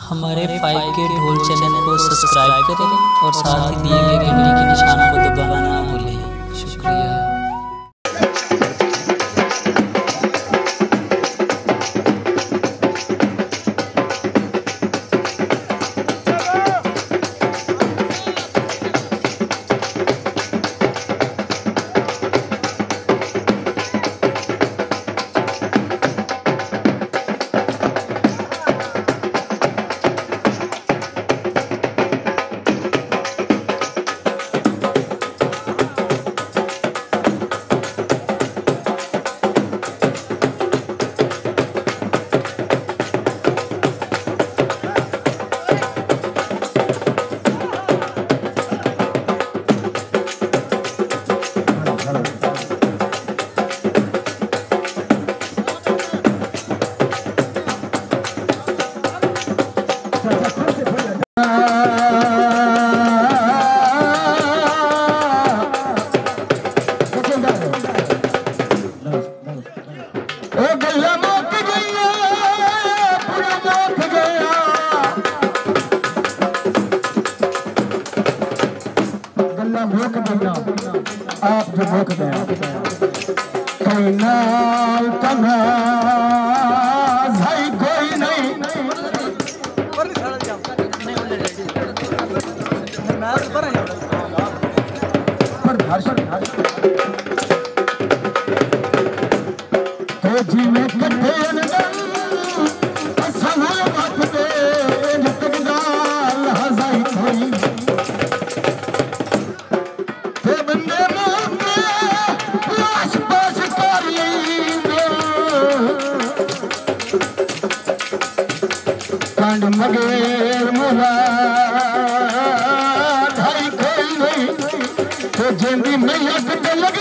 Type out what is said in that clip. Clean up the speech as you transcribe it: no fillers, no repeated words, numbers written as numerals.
हमारे 5K ढोल channel को सब्सक्राइब करें और साथ ही दिए गए घंटी के निशान को दबाना ना भूलें। शुक्रिया। आप जो भूख कोई नाल कन्हा भाई कोई नहीं तो जी में कटे मगेर मुला ढाई कोई नहीं तो जिंदी में लग